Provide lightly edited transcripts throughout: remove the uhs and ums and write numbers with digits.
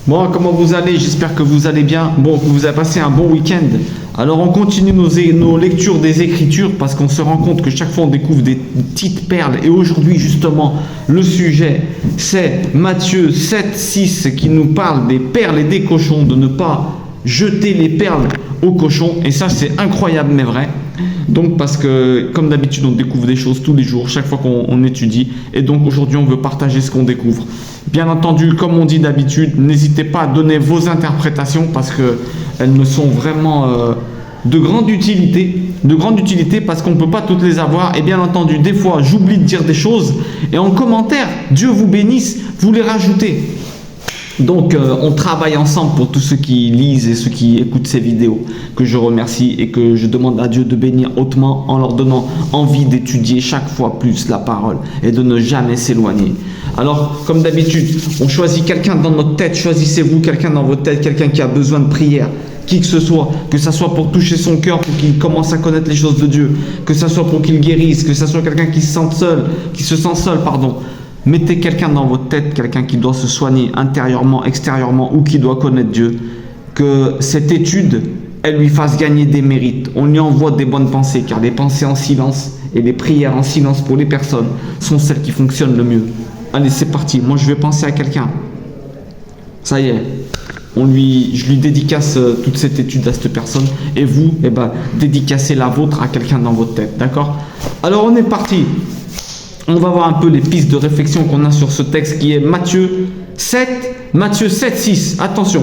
Bon, comment vous allez? J'espère que vous allez bien. Bon, que vous avez passé un bon week-end. Alors, on continue nos lectures des Écritures parce qu'on se rend compte que chaque fois, on découvre des petites perles. Et aujourd'hui, justement, le sujet, c'est Matthieu 7, 6 qui nous parle des perles et des cochons, de ne pas jeter les perles aux cochons. Et ça, c'est incroyable, mais vrai. Donc, parce que, comme d'habitude, on découvre des choses tous les jours, chaque fois qu'on étudie. Et donc, aujourd'hui, on veut partager ce qu'on découvre. Bien entendu, comme on dit d'habitude, n'hésitez pas à donner vos interprétations parce qu'elles me sont vraiment de grande utilité parce qu'on ne peut pas toutes les avoir. Et bien entendu, des fois, j'oublie de dire des choses. Et en commentaire, Dieu vous bénisse, vous les rajoutez. Donc, on travaille ensemble pour tous ceux qui lisent et ceux qui écoutent ces vidéos, que je remercie et que je demande à Dieu de bénir hautement en leur donnant envie d'étudier chaque fois plus la parole et de ne jamais s'éloigner. Alors, comme d'habitude, on choisit quelqu'un dans notre tête, choisissez-vous quelqu'un dans votre tête, quelqu'un qui a besoin de prière, qui que ce soit pour toucher son cœur, pour qu'il commence à connaître les choses de Dieu, que ce soit pour qu'il guérisse, que ce soit quelqu'un qui se sent seul, pardon. Mettez quelqu'un dans votre tête, quelqu'un qui doit se soigner intérieurement, extérieurement ou qui doit connaître Dieu. Que cette étude, elle lui fasse gagner des mérites. On lui envoie des bonnes pensées, car les pensées en silence et les prières en silence pour les personnes sont celles qui fonctionnent le mieux. Allez, c'est parti. Moi, je vais penser à quelqu'un. Ça y est. Je lui dédicace toute cette étude à cette personne. Et vous, dédicacez la vôtre à quelqu'un dans votre tête. D'accord? Alors, on est parti. On va voir un peu les pistes de réflexion qu'on a sur ce texte qui est Matthieu 7, 6. Attention.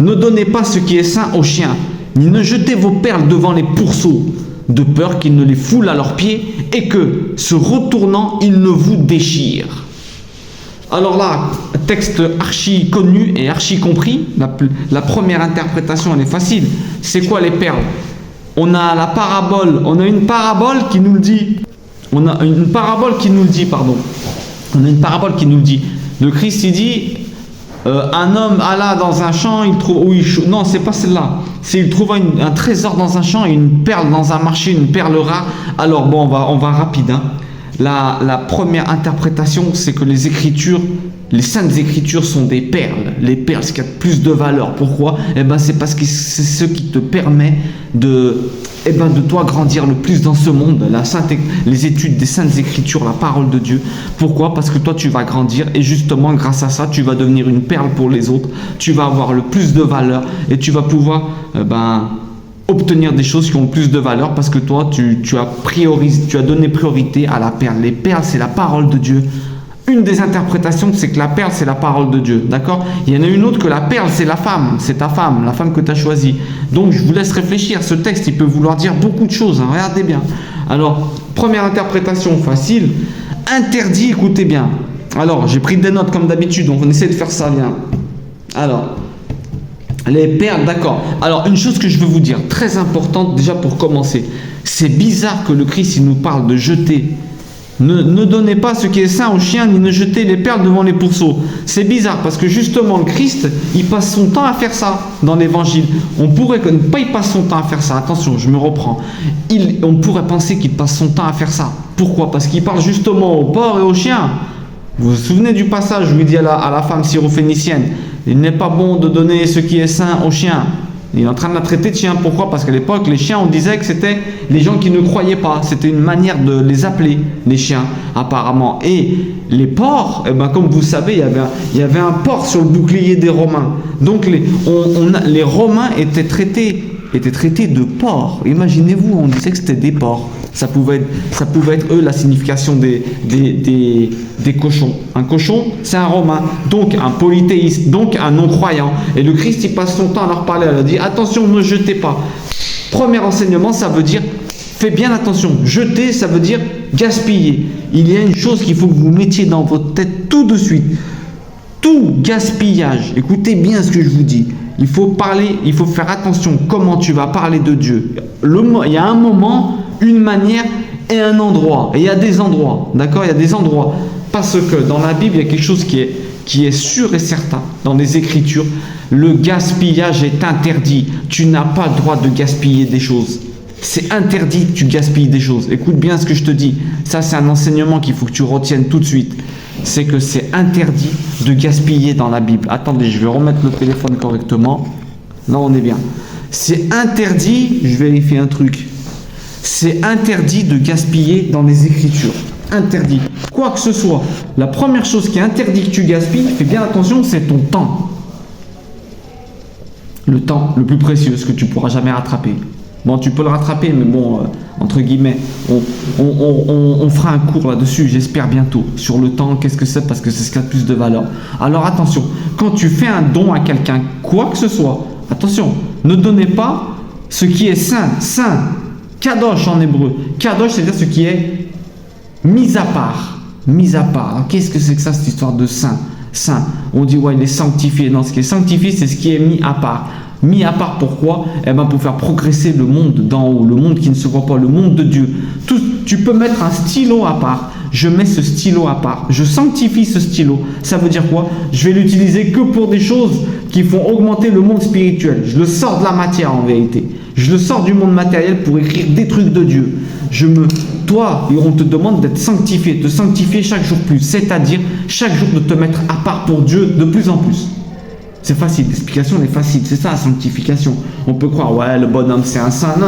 Ne donnez pas ce qui est sain aux chiens, ni ne jetez vos perles devant les pourceaux, de peur qu'ils ne les foulent à leurs pieds et que, se retournant, ils ne vous déchirent. Alors là, texte archi connu et archi compris. La première interprétation, elle est facile. C'est quoi les perles? On a une parabole qui nous le dit. On a une parabole qui nous le dit. Le Christ, il dit, un homme alla dans un champ, il trouve... non, c'est pas celle-là. Il trouva un trésor dans un champ et une perle dans un marché, une perle rare. Alors, bon, on va rapide. Hein. La première interprétation, c'est que les Écritures, les Saintes Écritures sont des perles. Les perles, c'est qu'il y a plus de valeur. Pourquoi? C'est parce que c'est ce qui te permet de toi grandir le plus dans ce monde. Les études des Saintes Écritures, la parole de Dieu. Pourquoi? Parce que toi, tu vas grandir et justement, grâce à ça, tu vas devenir une perle pour les autres. Tu vas avoir le plus de valeur et tu vas pouvoir obtenir des choses qui ont plus de valeur parce que toi, tu as donné priorité à la perle. Les perles, c'est la parole de Dieu. Une des interprétations, c'est que la perle, c'est la parole de Dieu. D'accord? Il y en a une autre que la perle, c'est la femme. C'est ta femme, la femme que tu as choisie. Donc, je vous laisse réfléchir. Ce texte, il peut vouloir dire beaucoup de choses. Hein. Regardez bien. Alors, première interprétation facile. Interdit, écoutez bien. Alors, j'ai pris des notes comme d'habitude. On essaie de faire ça bien. Alors, les perles, d'accord. Alors, une chose que je veux vous dire, très importante déjà pour commencer. C'est bizarre que le Christ, il nous parle de jeter. Ne donnez pas ce qui est sain aux chiens, ni ne jetez les perles devant les pourceaux. C'est bizarre parce que justement le Christ, il passe son temps à faire ça dans l'évangile. On pourrait ne pas y passe son temps à faire ça. Attention, je me reprends. On pourrait penser qu'il passe son temps à faire ça. Pourquoi? Parce qu'il parle justement aux porcs et aux chiens. Vous vous souvenez du passage où il dit à la femme syrophénicienne, il n'est pas bon de donner ce qui est sain aux chiens. Il est en train de la traiter de chien. Pourquoi? Parce qu'à l'époque, les chiens, on disait que c'était les gens qui ne croyaient pas. C'était une manière de les appeler, les chiens, apparemment. Et les porcs, comme vous savez, il y avait un porc sur le bouclier des Romains. Donc, les Romains étaient traités de porcs. Imaginez-vous, on disait que c'était des porcs. Ça pouvait être eux la signification des cochons. Un cochon, c'est un Romain, donc un polythéiste, donc un non-croyant. Et le Christ, il passe son temps à leur parler, à leur dire attention, ne jetez pas. Premier enseignement, ça veut dire faites bien attention. Jeter, ça veut dire gaspiller. Il y a une chose qu'il faut que vous mettiez dans votre tête tout de suite. Tout gaspillage, écoutez bien ce que je vous dis. Il faut faire attention comment tu vas parler de Dieu. Il y a un moment, une manière et un endroit. Et il y a des endroits, d'accord? Il y a des endroits. Parce que dans la Bible, il y a quelque chose qui est sûr et certain. Dans les Écritures, le gaspillage est interdit. Tu n'as pas le droit de gaspiller des choses. C'est interdit que tu gaspilles des choses. Écoute bien ce que je te dis. Ça, c'est un enseignement qu'il faut que tu retiennes tout de suite. c'est que c'est interdit de gaspiller dans la Bible. Attendez, je vais remettre le téléphone correctement. Là, on est bien. C'est interdit, je vérifie un truc. C'est interdit de gaspiller dans les Écritures. Interdit. Quoi que ce soit. La première chose qui est interdit que tu gaspilles, fais bien attention, c'est ton temps. Le temps le plus précieux, ce que tu pourras jamais rattraper. Bon, tu peux le rattraper, mais bon, entre guillemets, on fera un cours là-dessus, j'espère bientôt, sur le temps, qu'est-ce que c'est, parce que c'est ce qui a le plus de valeur. Alors attention, quand tu fais un don à quelqu'un, quoi que ce soit, attention, ne donnez pas ce qui est saint, kadosh en hébreu. Kadosh, c'est-à-dire ce qui est mis à part. Mis à part. Alors, qu'est-ce que c'est que ça, cette histoire de saint? Saint. On dit, ouais, il est sanctifié. Non, ce qui est sanctifié, c'est ce qui est mis à part. Mis à part, pourquoi? Eh bien, pour faire progresser le monde d'en haut, le monde qui ne se voit pas, le monde de Dieu. Tu peux mettre un stylo à part. Je mets ce stylo à part. Je sanctifie ce stylo. Ça veut dire quoi? Je vais l'utiliser que pour des choses qui font augmenter le monde spirituel. Je le sors de la matière en vérité. Je le sors du monde matériel pour écrire des trucs de Dieu. Toi, on te demande d'être sanctifié, de sanctifier chaque jour plus. C'est-à-dire chaque jour de te mettre à part pour Dieu de plus en plus. C'est facile, l'explication est facile, c'est ça la sanctification. On peut croire, ouais, le bonhomme c'est un saint. Non.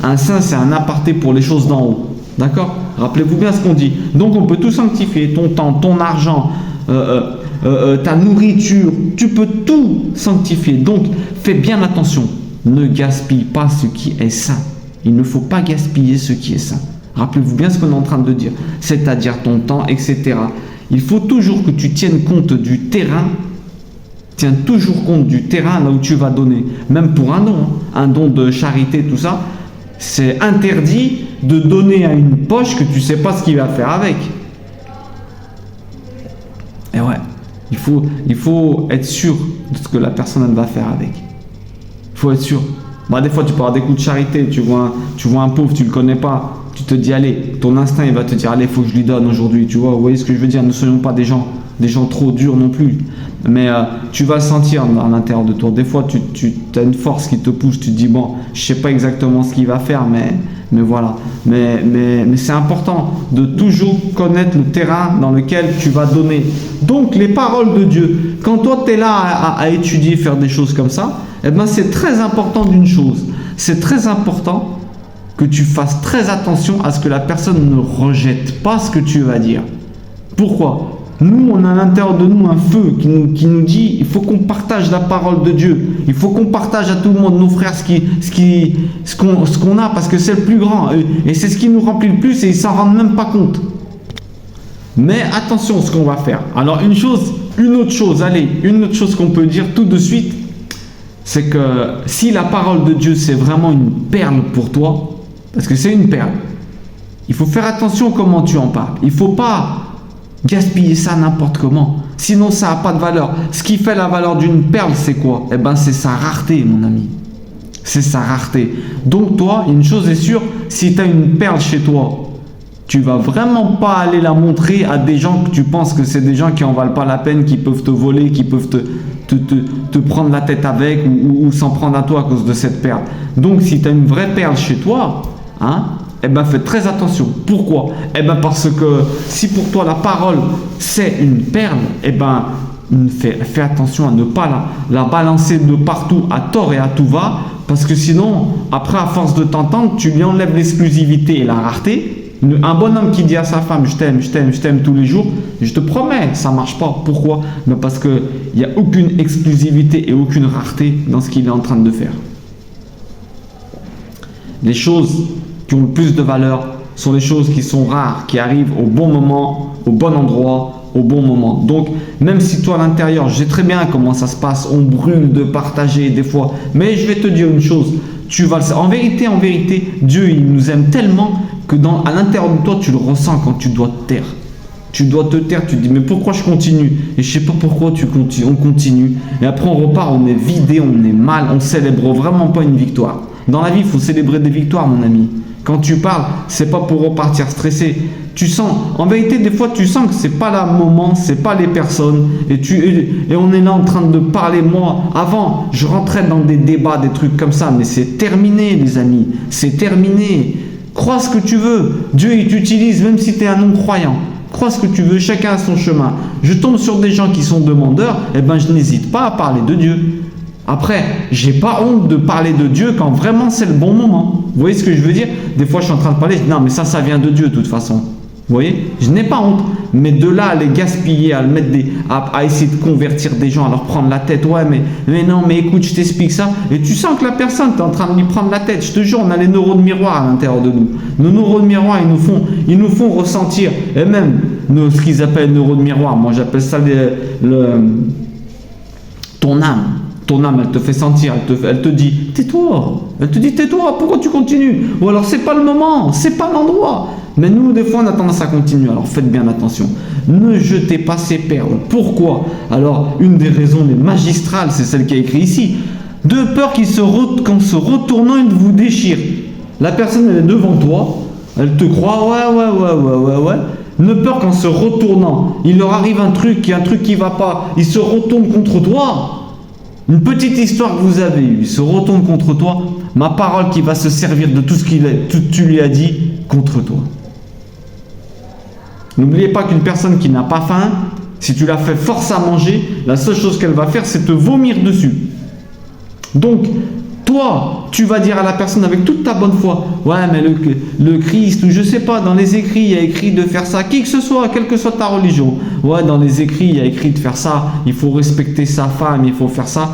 Un saint c'est un aparté pour les choses d'en haut. D'accord? Rappelez-vous bien ce qu'on dit. Donc on peut tout sanctifier, ton temps, ton argent, ta nourriture, tu peux tout sanctifier. Donc fais bien attention, ne gaspille pas ce qui est saint. Il ne faut pas gaspiller ce qui est saint. Rappelez-vous bien ce qu'on est en train de dire, c'est-à-dire ton temps, etc. Il faut toujours que tu tiennes compte du terrain. Tiens toujours compte du terrain là où tu vas donner, même pour un don de charité, tout ça. C'est interdit de donner à une poche que tu ne sais pas ce qu'il va faire avec. Et ouais, il faut être sûr de ce que la personne elle va faire avec. Il faut être sûr. Bah, des fois, tu peux avoir des coups de charité, tu vois un pauvre, tu ne le connais pas, tu te dis, allez, ton instinct il va te dire, allez, il faut que je lui donne aujourd'hui, tu vois, vous voyez ce que je veux dire, ne soyons pas des gens trop durs non plus. Mais tu vas le sentir à l'intérieur de toi. Des fois, tu as une force qui te pousse. Tu te dis, bon, je sais pas exactement ce qu'il va faire, mais voilà. Mais c'est important de toujours connaître le terrain dans lequel tu vas donner. Donc, les paroles de Dieu. Quand toi, tu es là à étudier, faire des choses comme ça, eh ben, c'est très important d'une chose. C'est très important que tu fasses très attention à ce que la personne ne rejette pas ce que tu vas dire. Pourquoi ? Nous, on a à l'intérieur de nous un feu qui nous dit il faut qu'on partage la parole de Dieu. Il faut qu'on partage à tout le monde, nos frères, ce qu'on a, parce que c'est le plus grand. Et c'est ce qui nous remplit le plus et ils ne s'en rendent même pas compte. Mais attention à ce qu'on va faire. Alors une autre chose qu'on peut dire tout de suite, c'est que si la parole de Dieu c'est vraiment une perle pour toi, parce que c'est une perle, il faut faire attention comment tu en parles. Il ne faut pas gaspiller ça n'importe comment. Sinon, ça n'a pas de valeur. Ce qui fait la valeur d'une perle, c'est quoi? Eh bien, c'est sa rareté, mon ami. C'est sa rareté. Donc, toi, une chose est sûre, si tu as une perle chez toi, tu vas vraiment pas aller la montrer à des gens que tu penses que c'est des gens qui en valent pas la peine, qui peuvent te voler, qui peuvent te prendre la tête avec ou s'en prendre à toi à cause de cette perle. Donc, si tu as une vraie perle chez toi, eh bien, fais très attention. Pourquoi? Eh bien, parce que si pour toi la parole c'est une perle, eh bien, fais attention à ne pas la balancer de partout à tort et à tout va, parce que sinon, après, à force de t'entendre, tu lui enlèves l'exclusivité et la rareté. Un bonhomme qui dit à sa femme je t'aime tous les jours, je te promets, ça ne marche pas. Pourquoi? Mais parce qu'il n'y a aucune exclusivité et aucune rareté dans ce qu'il est en train de faire. Les choses qui ont le plus de valeur sont les choses qui sont rares, qui arrivent au bon moment, au bon endroit, au bon moment. Donc, même si toi à l'intérieur, je sais très bien comment ça se passe, on brûle de partager des fois, mais je vais te dire une chose, en vérité, Dieu il nous aime tellement que à l'intérieur de toi, tu le ressens quand tu dois te taire. Tu dois te taire, tu te dis mais pourquoi je continue? Et je sais pas pourquoi on continue. Et après on repart, on est vidé, on est mal, on célèbre vraiment pas une victoire. Dans la vie, il faut célébrer des victoires, mon ami. Quand tu parles, c'est pas pour repartir stressé. Tu sens, en vérité, des fois, tu sens que c'est pas le moment, c'est pas les personnes. Et on est là en train de parler. Moi, avant, je rentrais dans des débats, des trucs comme ça, mais c'est terminé, les amis. C'est terminé. Crois ce que tu veux. Dieu, il t'utilise, même si tu es un non-croyant. Crois ce que tu veux, chacun a son chemin. Je tombe sur des gens qui sont demandeurs, eh ben je n'hésite pas à parler de Dieu. Après, j'ai pas honte de parler de Dieu quand vraiment c'est le bon moment. Vous voyez ce que je veux dire? Des fois, je suis en train de parler, je dis non, mais ça vient de Dieu de toute façon. Vous voyez? Je n'ai pas honte. Mais de là à les gaspiller, à, le mettre à essayer de convertir des gens, à leur prendre la tête, ouais, mais non, mais écoute, je t'explique ça. Et tu sens que la personne, tu es en train de lui prendre la tête. Je te jure, on a les neurones miroirs à l'intérieur de nous. Nos neurones miroirs, ils nous font ressentir. Et même ce qu'ils appellent neurones miroirs, moi j'appelle ça ton âme. Ton âme, elle te fait sentir, elle te dit tais-toi. Elle te dit tais-toi, pourquoi tu continues? Ou alors c'est pas le moment, c'est pas l'endroit. Mais nous, des fois, on a tendance à continuer. Alors faites bien attention. Ne jetez pas ces perles. Pourquoi? Alors, une des raisons les magistrales, c'est celle qui est écrite ici. De peur qu'en se retournant, il vous déchire. La personne, elle est devant toi. Elle te croit, ouais. Ne peur qu'en se retournant, il leur arrive un truc qui va pas. Il se retourne contre toi. Une petite histoire que vous avez eue, il se retourne contre toi, ma parole qui va se servir de tout ce que tu lui as dit contre toi. N'oubliez pas qu'une personne qui n'a pas faim, si tu la fais force à manger, la seule chose qu'elle va faire, c'est te vomir dessus. Donc, toi, tu vas dire à la personne avec toute ta bonne foi, ouais, mais le Christ, ou je sais pas, dans les écrits, il y a écrit de faire ça, qui que ce soit, quelle que soit ta religion. Ouais, dans les écrits, il y a écrit de faire ça, il faut respecter sa femme, il faut faire ça.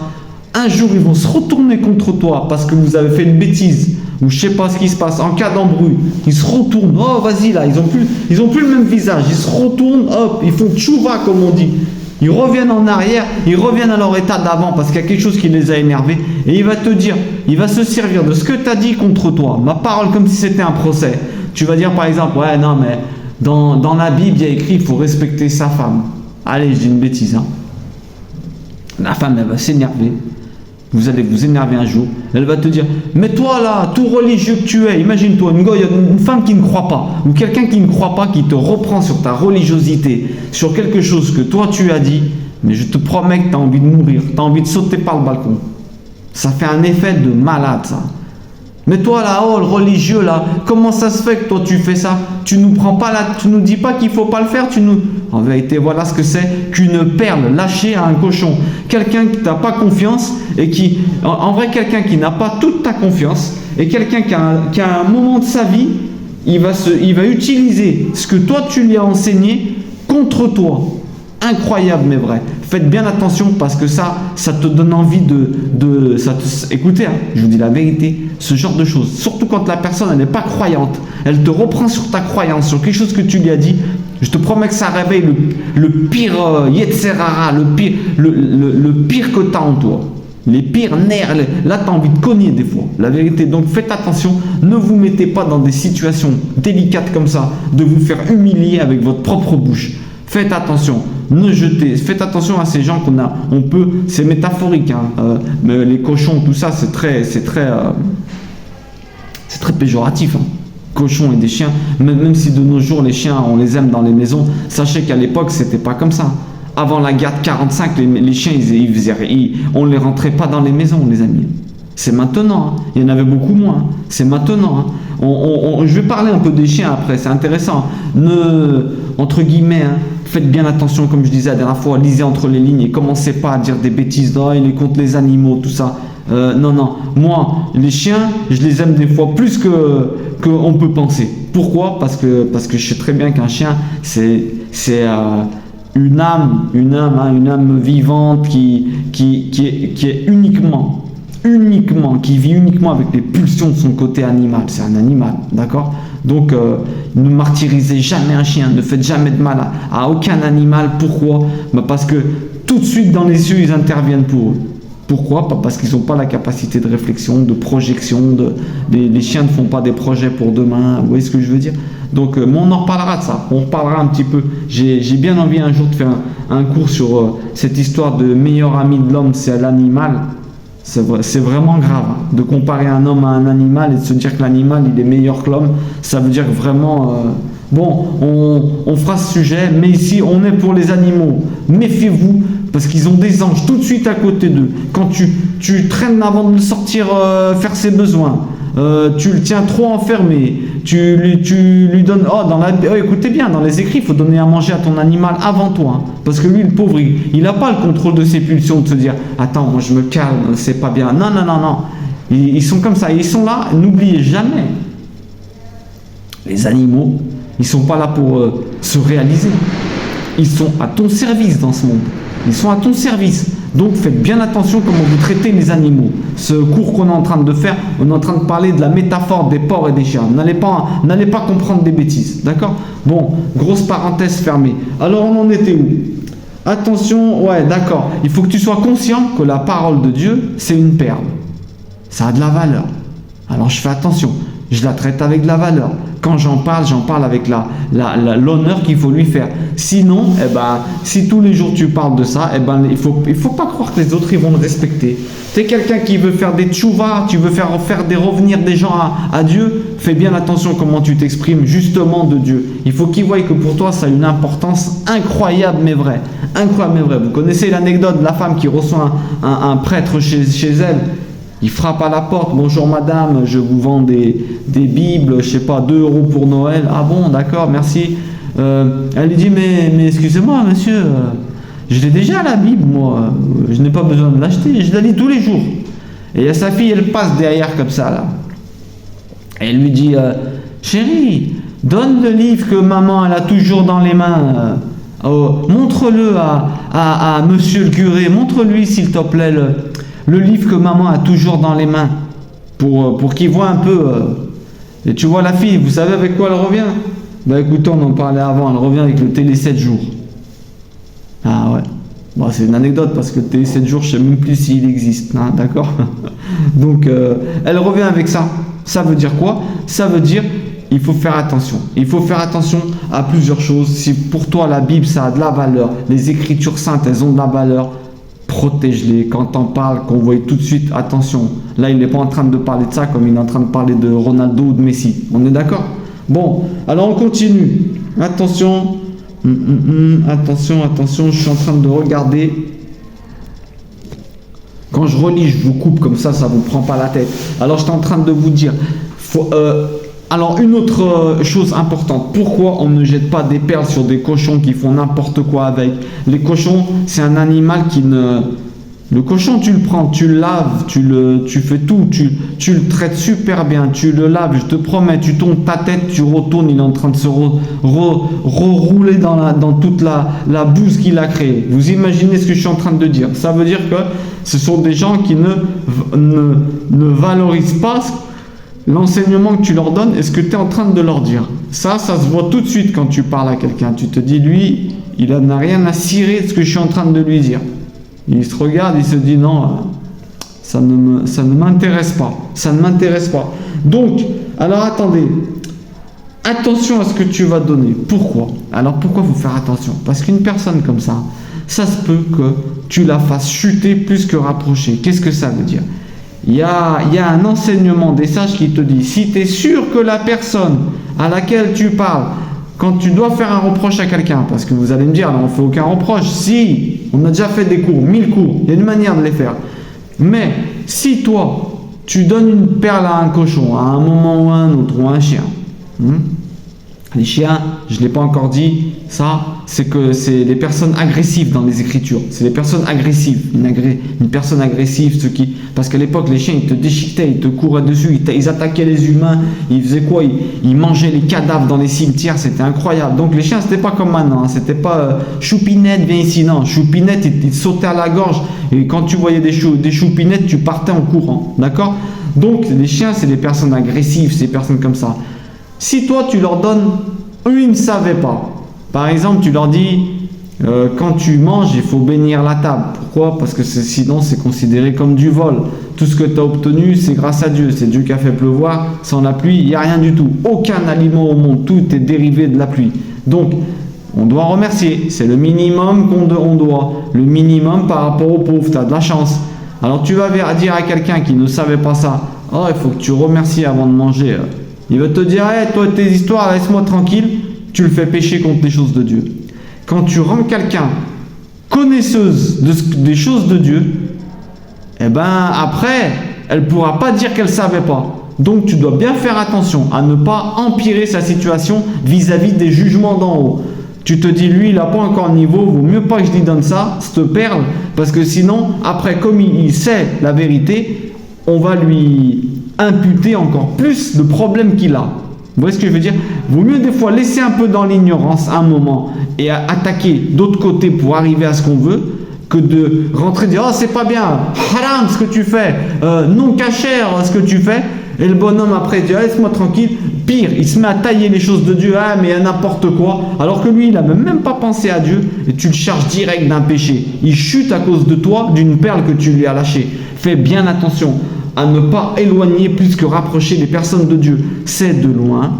Un jour, ils vont se retourner contre toi parce que vous avez fait une bêtise, ou je sais pas ce qui se passe, en cas d'embrouille, ils se retournent, oh vas-y là, ils ont plus le même visage, ils se retournent, hop, ils font tchouva comme on dit. Ils reviennent en arrière, ils reviennent à leur état d'avant parce qu'il y a quelque chose qui les a énervés et il va te dire, il va se servir de ce que tu as dit contre toi, ma parole comme si c'était un procès. Tu vas dire par exemple, ouais non mais dans la Bible il y a écrit il faut respecter sa femme. Allez, je dis une bêtise. Hein. La femme elle va s'énerver, vous allez vous énerver un jour, elle va te dire, mais toi là, tout religieux que tu es, imagine-toi une femme qui ne croit pas, ou quelqu'un qui ne croit pas, qui te reprend sur ta religiosité, sur quelque chose que toi tu as dit, mais je te promets que tu as envie de mourir, tu as envie de sauter par le balcon. Ça fait un effet de malade ça. Mais toi là, oh le religieux là, comment ça se fait que toi tu fais ça? Tu nous prends pas là, tu nous dis pas qu'il faut pas le faire, En vérité, voilà ce que c'est qu'une perle lâchée à un cochon. Quelqu'un qui n'a pas confiance et qui, en vrai, quelqu'un qui n'a pas toute ta confiance et quelqu'un qui a un moment de sa vie, il va utiliser ce que toi tu lui as enseigné contre toi. Incroyable mais vrai. Faites bien attention parce que ça te donne envie écoutez, hein, je vous dis la vérité, ce genre de choses, surtout quand la personne elle n'est pas croyante, elle te reprend sur ta croyance, sur quelque chose que tu lui as dit, je te promets que ça réveille le pire Yetzerara, le pire que tu as en toi. Les pires nerfs, là tu as envie de cogner des fois, la vérité. Donc faites attention, ne vous mettez pas dans des situations délicates comme ça, de vous faire humilier avec votre propre bouche. Faites attention, faites attention à ces gens c'est métaphorique, hein, mais les cochons, tout ça, c'est très péjoratif. Hein. Cochons et des chiens, même si de nos jours les chiens, on les aime dans les maisons, sachez qu'à l'époque, c'était pas comme ça. Avant la guerre de 45, les chiens, on ne les rentrait pas dans les maisons, les amis. C'est maintenant, hein. Il y en avait beaucoup moins. C'est maintenant. Hein. Je vais parler un peu des chiens après, c'est intéressant. Entre guillemets, hein, faites bien attention, comme je disais la dernière fois, lisez entre les lignes et commencez pas à dire des bêtises. Non, il est contre les animaux, tout ça. Non. Moi, les chiens, je les aime des fois plus qu'on peut penser. Pourquoi? Parce que je sais très bien qu'un chien, c'est une âme vivante qui est qui vit uniquement avec les pulsions de son côté animal. C'est un animal, d'accord? Donc, ne martyrisez jamais un chien, ne faites jamais de mal à aucun animal. Pourquoi? Parce que tout de suite dans les yeux, ils interviennent pour eux. Pourquoi? Pas parce qu'ils n'ont pas la capacité de réflexion, de projection. Les chiens ne font pas des projets pour demain. Vous voyez ce que je veux dire? Donc, mais on en reparlera de ça. On reparlera un petit peu. J'ai bien envie un jour de faire un cours sur cette histoire de meilleur ami de l'homme, c'est l'animal. C'est vraiment grave hein, de comparer un homme à un animal et de se dire que l'animal il est meilleur que l'homme. Ça veut dire que vraiment... Bon, on fera ce sujet, mais ici on est pour les animaux. Méfiez-vous parce qu'ils ont des anges tout de suite à côté d'eux. Quand tu traînes avant de le sortir faire ses besoins, tu le tiens trop enfermé, tu lui donnes... écoutez bien, dans les écrits, il faut donner à manger à ton animal avant toi, hein, parce que lui, le pauvre, il n'a pas le contrôle de ses pulsions, de se dire « Attends, moi je me calme, c'est pas bien. » Non, non, non, non. Ils sont comme ça, ils sont là, n'oubliez jamais. Les animaux, ils ne sont pas là pour se réaliser. Ils sont à ton service dans ce monde. Ils sont à ton service. Donc faites bien attention comment vous traitez les animaux. Ce cours qu'on est en train de faire, on est en train de parler de la métaphore des porcs et des chiens. N'allez pas comprendre des bêtises. D'accord? Bon, grosse parenthèse fermée. Alors on en était où? Attention, ouais, d'accord. Il faut que tu sois conscient que la parole de Dieu, c'est une perle. Ça a de la valeur. Alors je fais attention. Je la traite avec de la valeur. Quand j'en parle avec l'honneur qu'il faut lui faire. Sinon, si tous les jours tu parles de ça, il faut pas croire que les autres ils vont le respecter. Tu es quelqu'un qui veut faire des tchouvas, tu veux faire revenir des gens à Dieu, fais bien attention comment tu t'exprimes justement de Dieu. Il faut qu'ils voient que pour toi ça a une importance incroyable mais vraie. Incroyable mais vraie. Vous connaissez l'anecdote de la femme qui reçoit un prêtre chez elle. Il frappe à la porte, bonjour madame, je vous vends des bibles, je sais pas, 2 € pour Noël. Ah bon, d'accord, merci. Elle lui dit, mais excusez-moi monsieur, je l'ai déjà la Bible, moi, je n'ai pas besoin de l'acheter, je la lis tous les jours. Et il y a sa fille, elle passe derrière comme ça, là. Et elle lui dit, chérie, donne le livre que maman, elle a toujours dans les mains. Montre-le à monsieur le curé, montre-lui s'il te plaît le livre que maman a toujours dans les mains, pour qu'il voit un peu. Et tu vois la fille, vous savez avec quoi elle revient? Écoutez, on en parlait avant, elle revient avec le Télé 7 jours. Ah ouais. Bon, c'est une anecdote parce que le Télé 7 jours, je ne sais même plus s'il existe, hein, d'accord? Donc, elle revient avec ça. Ça veut dire quoi? Ça veut dire, il faut faire attention. Il faut faire attention à plusieurs choses. Si pour toi la Bible, ça a de la valeur, les Écritures saintes, elles ont de la valeur, protège-les. Quand t'en parles, qu'on voit tout de suite, attention. Là, il n'est pas en train de parler de ça comme il est en train de parler de Ronaldo ou de Messi. On est d'accord? Bon, alors on continue. Attention. Attention, je suis en train de regarder. Quand je relis, je vous coupe comme ça vous prend pas la tête. Alors, j'étais en train de vous dire... Alors, une autre chose importante, pourquoi on ne jette pas des perles sur des cochons qui font n'importe quoi avec? Les cochons, c'est un animal qui ne... Le cochon, tu le prends, tu le laves, tu fais tout, tu le traites super bien, tu le laves, je te promets, tu tournes ta tête, tu retournes, il est en train de se rerouler dans toute la bouse qu'il a créée. Vous imaginez ce que je suis en train de dire? Ça veut dire que ce sont des gens qui ne valorisent pas l'enseignement que tu leur donnes et ce que tu es en train de leur dire. Ça se voit tout de suite quand tu parles à quelqu'un. Tu te dis, lui, il n'a rien à cirer de ce que je suis en train de lui dire. Il se regarde, il se dit, non, ça ne m'intéresse pas. Ça ne m'intéresse pas. Donc, alors attendez. Attention à ce que tu vas donner. Pourquoi? Alors pourquoi faut faire attention? Parce qu'une personne comme ça se peut que tu la fasses chuter plus que rapprocher. Qu'est-ce que ça veut dire? Il y a un enseignement des sages qui te dit, si tu es sûr que la personne à laquelle tu parles, quand tu dois faire un reproche à quelqu'un, parce que vous allez me dire, on ne fait aucun reproche, si, on a déjà fait des cours, 1000 cours, il y a une manière de les faire. Mais si toi, tu donnes une perle à un cochon, à un moment ou à un autre, ou à un chien, les chiens, je ne l'ai pas encore dit, ça, c'est que c'est les personnes agressives dans les Écritures. C'est les personnes agressives. Une personne agressive, parce qu'à l'époque, les chiens, ils te déchiquetaient, ils te couraient dessus, ils attaquaient les humains, ils faisaient quoi? Ils mangeaient les cadavres dans les cimetières, c'était incroyable. Donc les chiens, c'était pas comme maintenant, hein. C'était pas Choupinette, viens ici, non. Choupinette, il te sautait à la gorge, et quand tu voyais des choupinettes, tu partais en courant, d'accord? Donc les chiens, c'est des personnes agressives, c'est des personnes comme ça. Si toi, tu leur donnes, eux, ils ne savaient pas. Par exemple, tu leur dis, quand tu manges, il faut bénir la table. Pourquoi? Parce que sinon, c'est considéré comme du vol. Tout ce que tu as obtenu, c'est grâce à Dieu. C'est Dieu qui a fait pleuvoir. Sans la pluie, il n'y a rien du tout. Aucun aliment au monde. Tout est dérivé de la pluie. Donc, on doit remercier. C'est le minimum qu'on doit. Le minimum par rapport aux pauvres. Tu as de la chance. Alors, tu vas dire à quelqu'un qui ne savait pas ça, « Oh, il faut que tu remercies avant de manger. » Il va te dire, hey, toi, tes histoires, laisse-moi tranquille. Tu le fais pécher contre les choses de Dieu. Quand tu rends quelqu'un connaisseuse des choses de Dieu, eh ben après, elle ne pourra pas dire qu'elle ne savait pas. Donc tu dois bien faire attention à ne pas empirer sa situation vis-à-vis des jugements d'en haut. Tu te dis, lui, il n'a pas encore le niveau, vaut mieux pas que je lui donne ça, cette perle, parce que sinon, après, comme il sait la vérité, on va lui imputer encore plus de problèmes qu'il a. Vous voyez ce que je veux dire? Vaut mieux des fois laisser un peu dans l'ignorance un moment et attaquer d'autres côtés pour arriver à ce qu'on veut, que de rentrer et dire, oh c'est pas bien, haram ce que tu fais, non cachère ce que tu fais, et le bonhomme après dit, ah, laisse-moi tranquille. Pire, il se met à tailler les choses de Dieu, ah mais à n'importe quoi, alors que lui il n'a même pas pensé à Dieu, et tu le charges direct d'un péché. Il chute à cause de toi, d'une perle que tu lui as lâchée. Fais bien attention à ne pas éloigner plus que rapprocher les personnes de Dieu. C'est de loin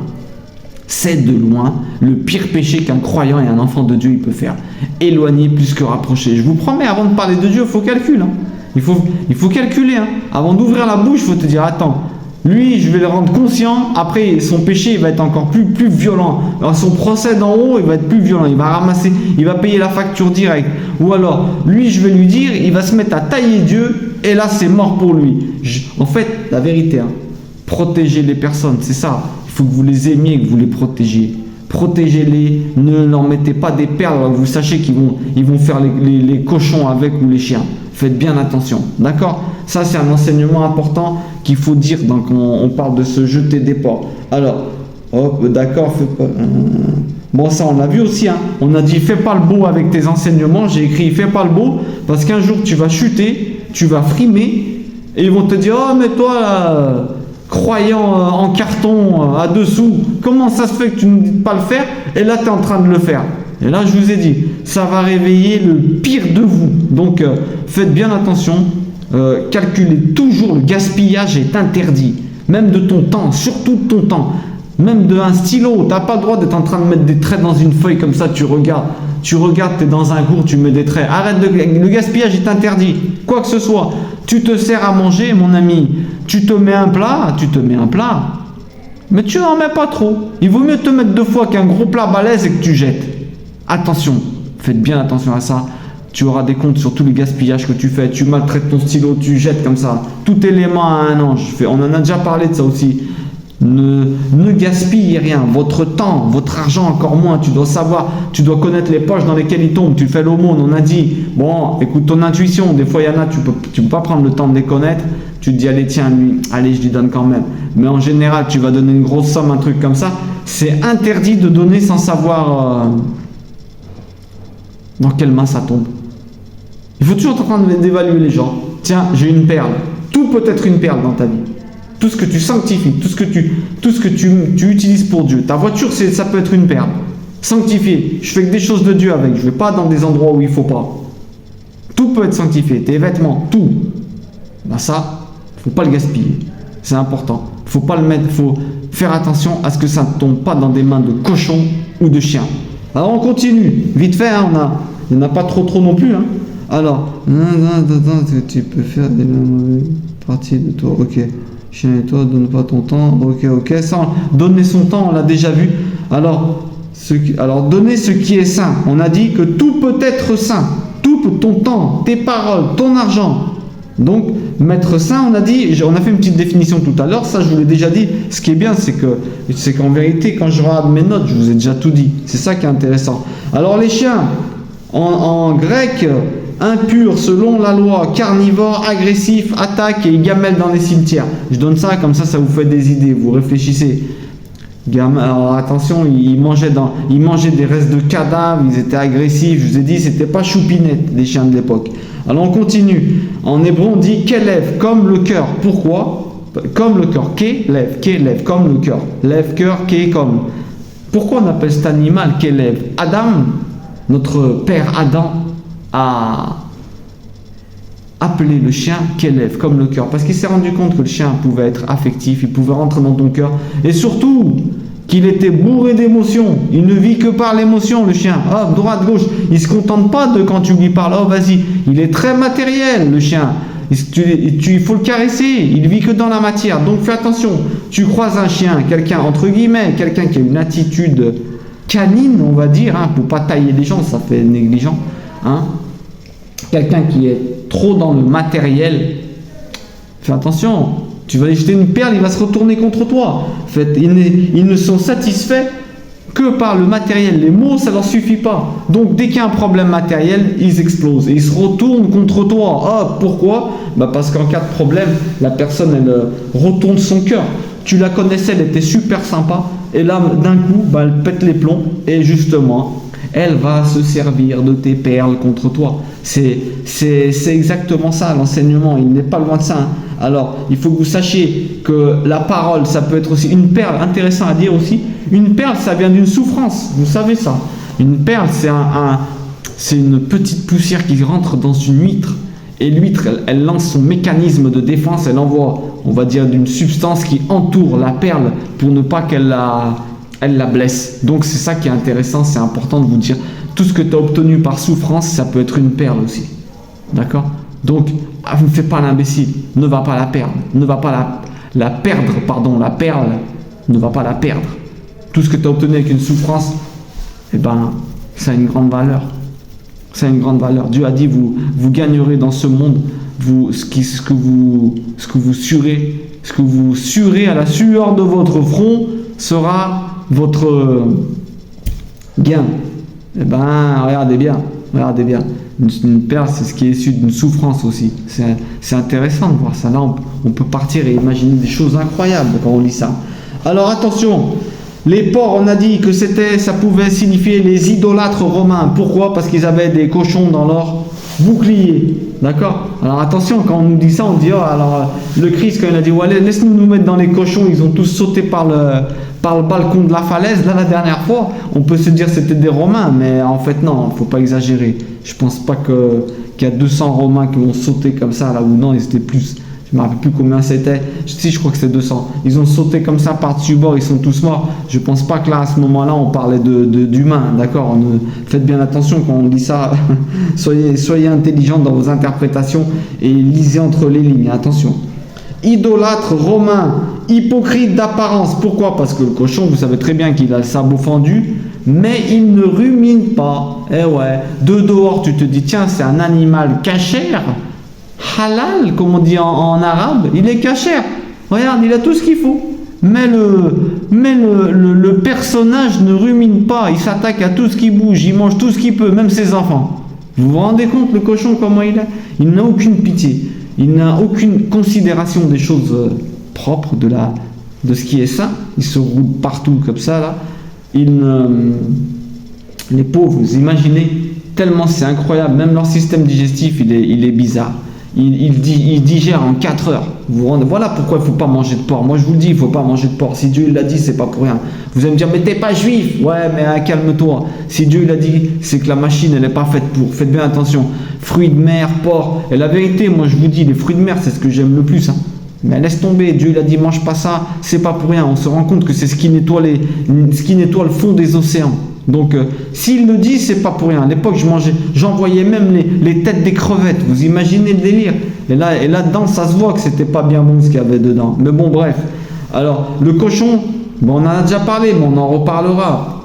le pire péché qu'un croyant et un enfant de Dieu il peut faire. Éloigner plus que rapprocher. Je vous promets, avant de parler de Dieu, il faut calculer. Il faut calculer. Avant d'ouvrir la bouche, il faut te dire, attends, lui, je vais le rendre conscient. Après, son péché, il va être encore plus violent. Alors, son procès d'en haut, il va être plus violent. Il va ramasser, il va payer la facture directe. Ou alors, lui, je vais lui dire, il va se mettre à tailler Dieu. Et là, c'est mort pour lui. En fait, la vérité, protéger les personnes, c'est ça. Il faut que vous les aimiez, que vous les protégiez. Protégez-les, ne leur mettez pas des perles, alors que vous sachez qu'ils vont faire les cochons avec ou les chiens. Faites bien attention, d'accord? Ça, c'est un enseignement important qu'il faut dire quand on parle de se jeter des porcs. Alors, hop, d'accord, fais pas... Bon, ça, on l'a vu aussi, on a dit, fais pas le beau avec tes enseignements. J'ai écrit, fais pas le beau, parce qu'un jour, tu vas chuter, tu vas frimer, et ils vont te dire, oh, mais toi, là, croyant en carton à dessous, comment ça se fait que tu ne dis pas le faire? Et là, tu es en train de le faire. Et là, je vous ai dit, ça va réveiller le pire de vous. Donc, faites bien attention. Calculez toujours, le gaspillage est interdit. Même de ton temps, surtout de ton temps. Même d'un stylo. Tu n'as pas le droit d'être en train de mettre des traits dans une feuille comme ça, tu regardes, tu es dans un cours, tu mets des traits. Arrête le gaspillage est interdit. Quoi que ce soit. Tu te sers à manger, mon ami. Tu te mets un plat. Mais tu n'en mets pas trop. Il vaut mieux te mettre 2 fois qu'un gros plat balèze et que tu jettes. Attention, faites bien attention à ça. Tu auras des comptes sur tous les gaspillages que tu fais. Tu maltraites ton stylo, tu jettes comme ça. Tout élément à un ange. On en a déjà parlé de ça aussi. Ne gaspille rien. Votre temps, votre argent encore moins. Tu dois savoir, tu dois connaître les poches dans lesquelles il tombe. Tu fais l'aumône, on a dit. Bon, écoute ton intuition. Des fois, il y en a, tu peux pas prendre le temps de les connaître. Tu te dis, allez, tiens, lui, allez, je lui donne quand même. Mais en général, tu vas donner une grosse somme, un truc comme ça. C'est interdit de donner sans savoir dans quelle main ça tombe. Il faut toujours être en train d'évaluer les gens. Tiens, j'ai une perle. Tout peut être une perle dans ta vie. Tout ce que tu sanctifies, tout ce que tu utilises pour Dieu. Ta voiture, ça peut être une perle. Sanctifié. Je fais que des choses de Dieu avec. Je ne vais pas dans des endroits où il ne faut pas. Tout peut être sanctifié. Tes vêtements, tout. Ben ça, il ne faut pas le gaspiller. C'est important. Il ne faut pas le mettre. Il faut faire attention à ce que ça ne tombe pas dans des mains de cochons ou de chiens. Alors on continue. Vite fait, il n'y en a pas trop non plus. Alors, tu peux faire des parties de toi. Ok. Chien et toi, donne pas ton temps. Ok. Ça, donner son temps, on l'a déjà vu. Alors, donner ce qui est saint. On a dit que tout peut être saint. Tout, ton temps, tes paroles, ton argent. Donc, mettre saint, on a fait une petite définition tout à l'heure. Ça, je vous l'ai déjà dit. Ce qui est bien, c'est qu'en vérité, quand je regarde mes notes, je vous ai déjà tout dit. C'est ça qui est intéressant. Alors, les chiens, en grec, impurs selon la loi, carnivores, agressifs, attaquent et gamellent dans les cimetières. Je donne ça, comme ça vous fait des idées, vous réfléchissez. Alors attention, ils mangeaient des restes de cadavres, ils étaient agressifs, je vous ai dit, c'était pas choupinette, les chiens de l'époque. Alors on continue. En hébreu, on dit Kélev, comme le cœur. Pourquoi? Comme le cœur. Kélev, comme le cœur. Lève, cœur, ké, comme. Pourquoi on appelle cet animal Kélev? Adam, notre père Adam, a appelé le chien Kélev, comme le cœur, parce qu'il s'est rendu compte que le chien pouvait être affectif, il pouvait rentrer dans ton cœur, et surtout qu'il était bourré d'émotions. Il ne vit que par l'émotion, le chien. Hop, droite, gauche. Il ne se contente pas de quand tu lui parles. Oh, vas-y. Il est très matériel, le chien. Il faut le caresser. Il vit que dans la matière. Donc fais attention. Tu croises un chien, quelqu'un, entre guillemets, quelqu'un qui a une attitude canine, on va dire, pour pas tailler les gens, ça fait négligent. Quelqu'un qui est trop dans le matériel, fais attention, tu vas lui jeter une perle, il va se retourner contre toi. En fait, ils ne sont satisfaits que par le matériel. Les mots, ça ne leur suffit pas. Donc, dès qu'il y a un problème matériel, ils explosent. Et ils se retournent contre toi. Ah, pourquoi? Parce qu'en cas de problème, la personne, elle retourne son cœur. Tu la connaissais, elle était super sympa. Et là, d'un coup, elle pète les plombs. Et justement, elle va se servir de tes perles contre toi. C'est exactement ça, l'enseignement. Il n'est pas loin de ça. Alors, il faut que vous sachiez que la parole, ça peut être aussi une perle, intéressant à dire aussi. Une perle, ça vient d'une souffrance. Vous savez ça. Une perle, c'est une petite poussière qui rentre dans une huître. Et l'huître, elle lance son mécanisme de défense. Elle envoie, on va dire, d'une substance qui entoure la perle pour ne pas qu'elle la blesse. Donc, c'est ça qui est intéressant. C'est important de vous dire, tout ce que tu as obtenu par souffrance, ça peut être une perle aussi. D'accord? Donc, ne fais pas l'imbécile, ne va pas la perdre, ne va pas la perdre, pardon, la perle, ne va pas la perdre. Tout ce que tu as obtenu avec une souffrance, ça a une grande valeur. Ça a une grande valeur. Dieu a dit, vous gagnerez dans ce monde, ce que vous suerez à la sueur de votre front sera votre gain. Regardez bien. Une perle, c'est ce qui est issu d'une souffrance aussi. C'est intéressant de voir ça. Là, on peut partir et imaginer des choses incroyables quand on lit ça. Alors attention, les porcs, on a dit que ça pouvait signifier les idolâtres romains. Pourquoi? Parce qu'ils avaient des cochons dans leur bouclier. D'accord? Alors attention, quand on nous dit ça, on dit, le Christ, quand il a dit, ouais, laisse-nous nous mettre dans les cochons, ils ont tous sauté par le balcon de la falaise. Là, la dernière fois, on peut se dire que c'était des Romains, mais en fait, non, il ne faut pas exagérer. Je ne pense pas qu'il y a 200 Romains qui ont sauté comme ça, là où non, ils étaient plus. Je ne me rappelle plus combien c'était. Si, je crois que c'était 200. Ils ont sauté comme ça par-dessus bord, ils sont tous morts. Je ne pense pas que là, à ce moment-là, on parlait d'humains, d'accord? Faites bien attention quand on dit ça. soyez intelligents dans vos interprétations et lisez entre les lignes, attention. Idolâtre romain, hypocrite d'apparence. Pourquoi? Parce que le cochon, vous savez très bien qu'il a le sabot fendu, mais il ne rumine pas. Eh ouais, de dehors, tu te dis, tiens, c'est un animal cachère. Halal, comme on dit en arabe, il est cachère. Regarde, il a tout ce qu'il faut. Mais le personnage ne rumine pas. Il s'attaque à tout ce qui bouge. Il mange tout ce qu'il peut, même ses enfants. Vous vous rendez compte, le cochon, comment il est? Il n'a aucune pitié. Il n'a aucune considération des choses propres, de ce qui est sain. Il se roule partout comme ça, là. Les pauvres, vous imaginez, tellement c'est incroyable. Même leur système digestif, il est bizarre. Il digère en 4 heures. Voilà pourquoi il ne faut pas manger de porc. Moi je vous le dis, il ne faut pas manger de porc. Si Dieu l'a dit, c'est pas pour rien. Vous allez me dire, mais t'es pas juif. Ouais, mais calme-toi. Si Dieu l'a dit, c'est que la machine, elle n'est pas faite pour. Faites bien attention. Fruits de mer, porc. Et la vérité, moi je vous dis, les fruits de mer, c'est ce que j'aime le plus. Mais laisse tomber. Dieu l'a dit, mange pas ça. C'est pas pour rien. On se rend compte que c'est ce qui nettoie le fond des océans. Donc, s'il le dit, c'est pas pour rien. À l'époque, j'envoyais même les têtes des crevettes. Vous imaginez le délire? Et là-dedans, ça se voit que c'était pas bien bon ce qu'il y avait dedans. Mais bon, bref. Alors, le cochon, on en a déjà parlé, mais on en reparlera.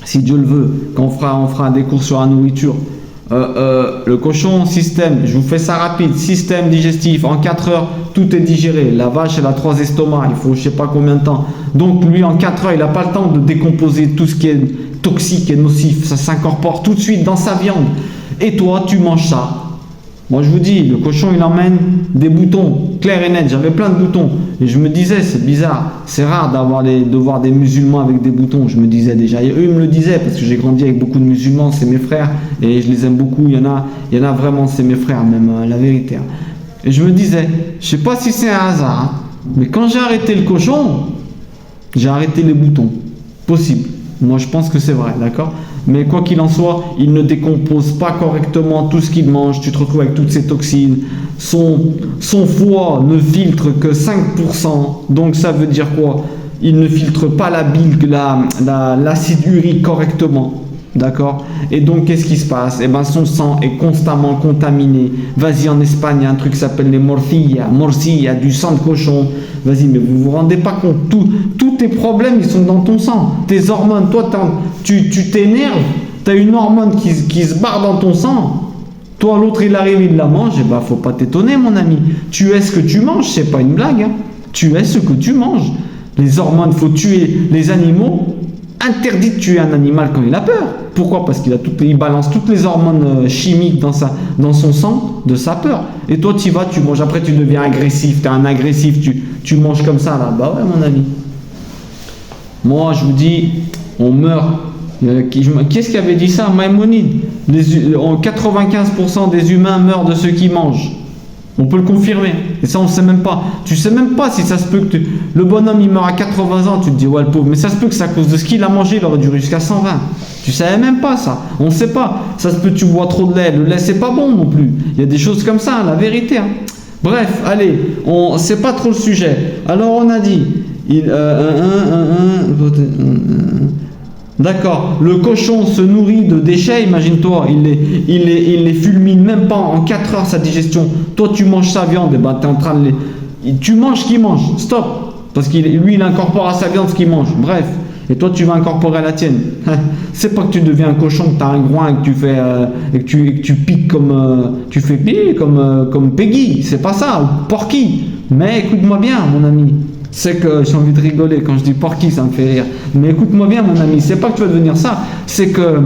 Si Dieu le veut, quand on fera des cours sur la nourriture. Le cochon, système, je vous fais ça rapide, système digestif, en 4 heures, tout est digéré. La vache, elle a 3 estomacs, il faut je sais pas combien de temps. Donc lui, en 4 heures, il n'a pas le temps de décomposer tout ce qui est toxique et nocif. Ça s'incorpore tout de suite dans sa viande. Et toi, tu manges ça. Moi, je vous dis, le cochon, il emmène des boutons, clair et net. J'avais plein de boutons. Et je me disais, c'est bizarre, c'est rare de voir des musulmans avec des boutons. Je me disais déjà. Et eux, ils me le disaient, parce que j'ai grandi avec beaucoup de musulmans, c'est mes frères. Et je les aime beaucoup. Il y en a vraiment, c'est mes frères, même, la vérité. Et je me disais, je sais pas si c'est un hasard, mais quand j'ai arrêté le cochon, j'ai arrêté les boutons. Possible. Moi, je pense que c'est vrai, d'accord? Mais quoi qu'il en soit, il ne décompose pas correctement tout ce qu'il mange. Tu te retrouves avec toutes ces toxines. Son foie ne filtre que 5%. Donc ça veut dire quoi? Il ne filtre pas la bile, l'acide urique correctement. D'accord? Et donc qu'est-ce qui se passe? Eh ben son sang est constamment contaminé. Vas-y, en Espagne, il y a un truc qui s'appelle les morcilla, du sang de cochon. Vas-y, mais vous vous rendez pas compte, tous tes problèmes, ils sont dans ton sang. Tes hormones, toi, tu t'énerves, tu as une hormone qui se barre dans ton sang. Toi, l'autre, il arrive, il la mange, et ben, faut pas t'étonner, mon ami. Tu es ce que tu manges, c'est pas une blague. Hein. Tu es ce que tu manges. Les hormones, faut tuer les animaux. Interdit de tuer un animal quand il a peur. Pourquoi? Parce il balance toutes les hormones chimiques dans son sang de sa peur. Et toi, tu y vas, tu manges. Après, tu deviens agressif. Tu es un agressif. Tu manges comme ça, là. Bah ouais, mon ami. Moi, je vous dis, on meurt. Qu'est-ce qui avait dit ça? Maïmonide. 95% des humains meurent de ceux qui mangent. On peut le confirmer. Et ça, on ne sait même pas. Tu sais même pas si ça se peut que le bonhomme, il meurt à 80 ans. Tu te dis, ouais, le pauvre. Mais ça se peut que c'est à cause de ce qu'il a mangé. Il aurait duré jusqu'à 120. Tu savais même pas ça. On ne sait pas. Ça se peut que tu bois trop de lait. Le lait, c'est pas bon non plus. Il y a des choses comme ça, la vérité. Hein. Bref, allez. C'est pas trop le sujet. Alors, on a dit... D'accord, le cochon se nourrit de déchets, imagine-toi, il les fulmine même pas en 4 heures sa digestion. Toi tu manges sa viande, et ben t'es en train de tu manges ce qu'il mange, stop. Parce qu'il lui il incorpore à sa viande ce qu'il mange, bref. Et toi tu vas incorporer à la tienne. C'est pas que tu deviens un cochon, que tu as un groin et que tu fais et que tu piques comme tu fais piquer comme Peggy, c'est pas ça, ou Porky. Mais écoute-moi bien mon ami. C'est que j'ai envie de rigoler quand je dis Porky, ça me fait rire. Mais écoute-moi bien, mon ami, c'est pas que tu vas devenir ça, c'est que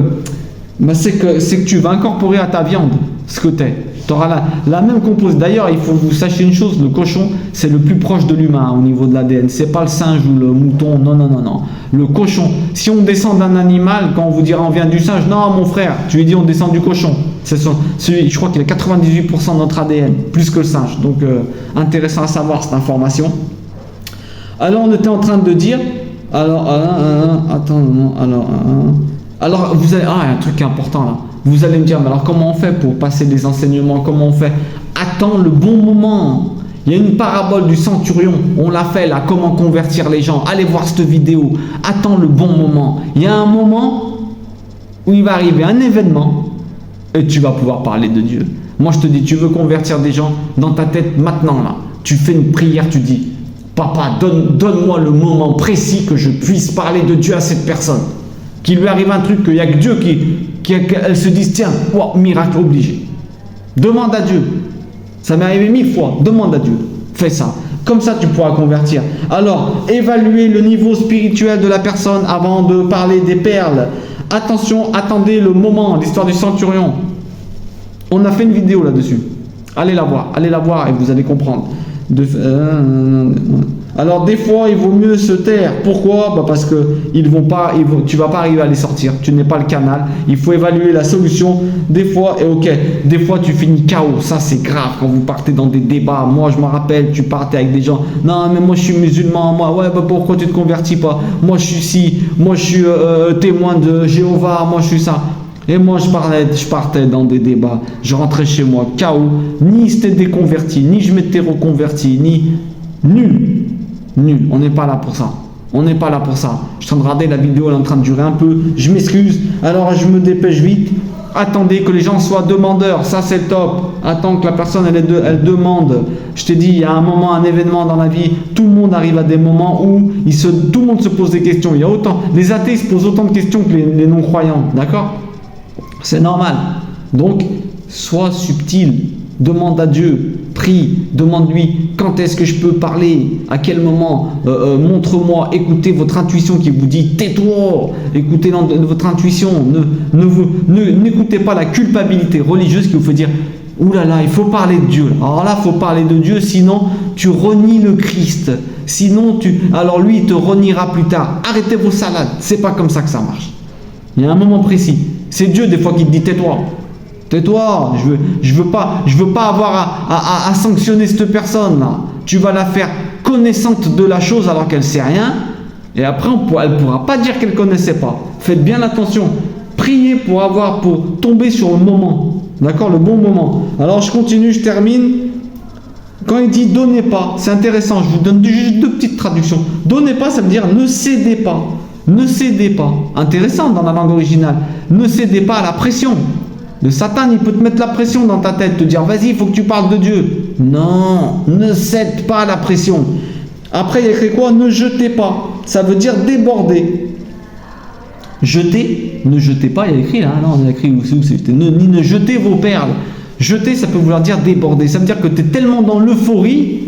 tu vas incorporer à ta viande ce que tu es. Tu auras la même composite. D'ailleurs, il faut que vous sachiez une chose, le cochon, c'est le plus proche de l'humain au niveau de l'ADN. C'est pas le singe ou le mouton, non. Le cochon, si on descend d'un animal, quand on vous dira on vient du singe, non mon frère, tu lui dis on descend du cochon. Je crois qu'il a 98% de notre ADN, plus que le singe. Donc intéressant à savoir cette information. Alors on était en train de dire, alors vous allez, il y a un truc important là, vous allez me dire, mais alors comment on fait pour passer des enseignements, comment on fait? Attends le bon moment. Il y a une parabole du centurion, on l'a fait là, comment convertir les gens, allez voir cette vidéo, attends le bon moment. Il y a un moment où il va arriver un événement et tu vas pouvoir parler de Dieu. Moi je te dis, tu veux convertir des gens dans ta tête maintenant là, tu fais une prière, tu dis, papa, donne-moi le moment précis que je puisse parler de Dieu à cette personne. Qu'il lui arrive un truc, qu'il n'y a que Dieu qu'elle se dise, tiens, oh, miracle obligé. Demande à Dieu. Ça m'est arrivé 1000 fois. Demande à Dieu. Fais ça. Comme ça, tu pourras convertir. Alors, évaluez le niveau spirituel de la personne avant de parler des perles. Attention, attendez le moment, l'histoire du centurion. On a fait une vidéo là-dessus. Allez la voir et vous allez comprendre. Alors des fois il vaut mieux se taire. Pourquoi? Parce que tu vas pas arriver à les sortir, tu n'es pas le canal. Il faut évaluer la solution. Des fois tu finis KO. Ça c'est grave quand vous partez dans des débats. Moi je me rappelle, tu partais avec des gens, non mais moi je suis musulman, pourquoi tu te convertis pas? Moi je suis témoin de Jéhovah, moi je suis ça. Et moi je partais dans des débats, je rentrais chez moi, KO, ni j'étais déconverti, ni je m'étais reconverti, ni nul, on n'est pas là pour ça. Je suis en train de regarder la vidéo, elle est en train de durer un peu, je m'excuse, alors je me dépêche vite. Attendez que les gens soient demandeurs, ça c'est top. Attends que la personne elle demande. Je t'ai dit, il y a un moment, un événement dans la vie, tout le monde arrive à des moments où tout le monde se pose des questions. Les athées se posent autant de questions que les non-croyants, d'accord? C'est normal. Donc, sois subtil. Demande à Dieu. Prie. Demande-lui quand est-ce que je peux parler. À quel moment. Montre-moi. Écoutez votre intuition qui vous dit tais-toi. Écoutez votre intuition. N'écoutez pas la culpabilité religieuse qui vous fait dire ouh là là, il faut parler de Dieu. Alors là, il faut parler de Dieu, sinon tu renies le Christ. Alors lui, il te reniera plus tard. Arrêtez vos salades. C'est pas comme ça que ça marche. Il y a un moment précis. C'est Dieu des fois qui te dit tais-toi. Tais-toi. Je veux pas avoir à sanctionner cette personne là. Tu vas la faire connaissante de la chose alors qu'elle sait rien. Et après elle pourra pas dire qu'elle connaissait pas. Faites bien attention. Priez pour tomber sur le moment. D'accord, le bon moment. Alors je continue, je termine. Quand il dit donnez pas, c'est intéressant. Je vous donne juste 2 petites traductions. Donnez pas, ça veut dire ne cédez pas. Ne cédez pas. Intéressant dans la langue originale. Ne cédez pas à la pression. Le Satan, il peut te mettre la pression dans ta tête, te dire vas-y, il faut que tu parles de Dieu. Non, ne cède pas à la pression. Après, il y a écrit quoi? Ne jetez pas. Ça veut dire déborder. Jeter, ne jetez pas, il y a écrit là, non, il y a écrit où c'est, ne jetez vos perles. Jeter, ça peut vouloir dire déborder. Ça veut dire que tu es tellement dans l'euphorie.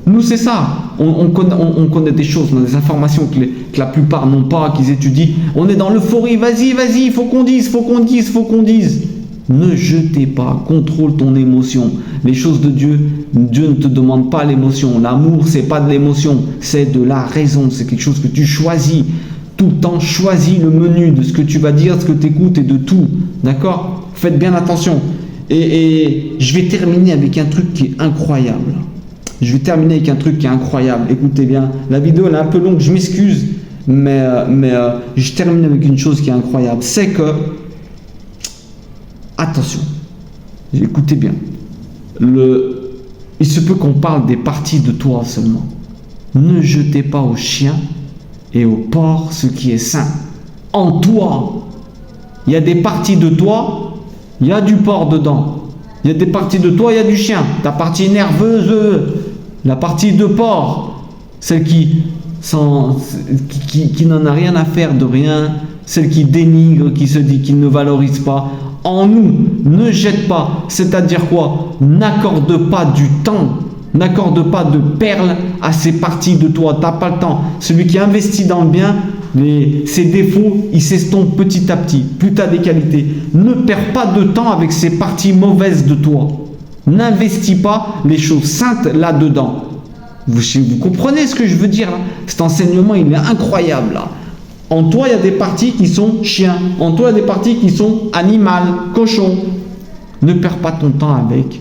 Nous, c'est ça. On connaît des choses, on a des informations que la plupart n'ont pas, qu'ils étudient. On est dans l'euphorie. Vas-y, il faut qu'on dise, faut qu'on dise, faut qu'on dise. Ne jetez pas, contrôle ton émotion. Les choses de Dieu, Dieu ne te demande pas l'émotion. L'amour, c'est pas de l'émotion, c'est de la raison. C'est quelque chose que tu choisis. Tout le temps, choisis le menu de ce que tu vas dire, ce que tu écoutes et de tout. D'accord? Faites bien attention. Et je vais terminer avec un truc qui est incroyable. Écoutez bien, la vidéo elle est un peu longue, je m'excuse, mais je termine avec une chose qui est incroyable. C'est que, attention, écoutez bien, il se peut qu'on parle des parties de toi seulement. Ne jetez pas aux chiens et aux porcs ce qui est sain. En toi, il y a des parties de toi, il y a du porc dedans. Il y a des parties de toi, il y a du chien. Ta partie nerveuse, la partie de porc, celle qui n'en a rien à faire de rien, celle qui dénigre, qui se dit qu'il ne valorise pas. En nous, ne jette pas. C'est-à-dire quoi? N'accorde pas du temps. N'accorde pas de perles à ces parties de toi. Tu n'as pas le temps. Celui qui investit dans le bien, ses défauts, ils s'estompent petit à petit. Plus tu as des qualités. Ne perds pas de temps avec ces parties mauvaises de toi. N'investis pas les choses saintes là-dedans. Vous comprenez ce que je veux dire là? Cet enseignement, il est incroyable là. En toi, il y a des parties qui sont chiens. En toi, il y a des parties qui sont animales, cochons. Ne perds pas ton temps avec.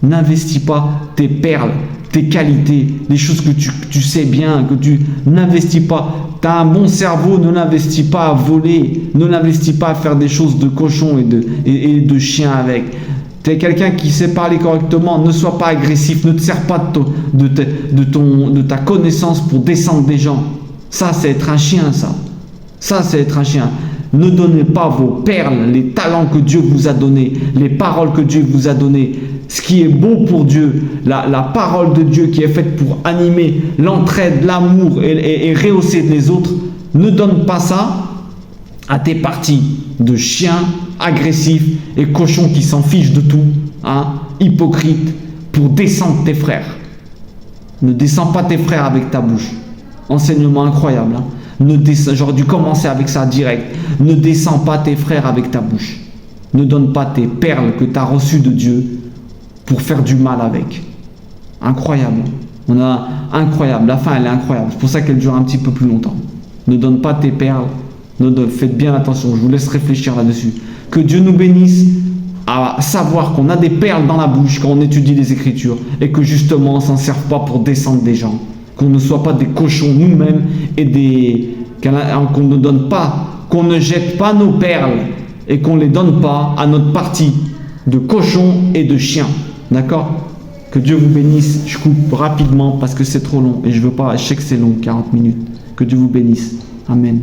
N'investis pas tes perles, tes qualités, les choses que tu sais bien, que tu n'investis pas. Tu as un bon cerveau, ne l'investis pas à voler, ne l'investis pas à faire des choses de cochon et de chien avec. Tu es quelqu'un qui sait parler correctement, ne sois pas agressif, ne te sers pas de ta connaissance pour descendre des gens. Ça, c'est être un chien, ça. Ça, c'est être un chien. Ne donnez pas vos perles, les talents que Dieu vous a donnés, les paroles que Dieu vous a données, ce qui est beau pour Dieu, la parole de Dieu qui est faite pour animer l'entraide, l'amour et rehausser les autres. Ne donne pas ça à tes parties de chiens agressifs et cochons qui s'en fichent de tout, hypocrites, pour descendre tes frères. Ne descends pas tes frères avec ta bouche. Enseignement incroyable. J'aurais dû commencer avec ça direct. Ne descends pas tes frères avec ta bouche. Ne donne pas tes perles que tu as reçues de Dieu pour faire du mal avec. Incroyable. Incroyable. La fin, elle est incroyable. C'est pour ça qu'elle dure un petit peu plus longtemps. Ne donne pas tes perles. Faites bien attention. Je vous laisse réfléchir là-dessus. Que Dieu nous bénisse à savoir qu'on a des perles dans la bouche quand on étudie les Écritures et que justement, on ne s'en serve pas pour descendre des gens. Qu'on ne soit pas des cochons nous-mêmes et qu'on ne donne pas, qu'on ne jette pas nos perles et qu'on ne les donne pas à notre partie de cochons et de chiens. D'accord? Que Dieu vous bénisse. Je coupe rapidement parce que c'est trop long et je sais que c'est long, 40 minutes. Que Dieu vous bénisse. Amen.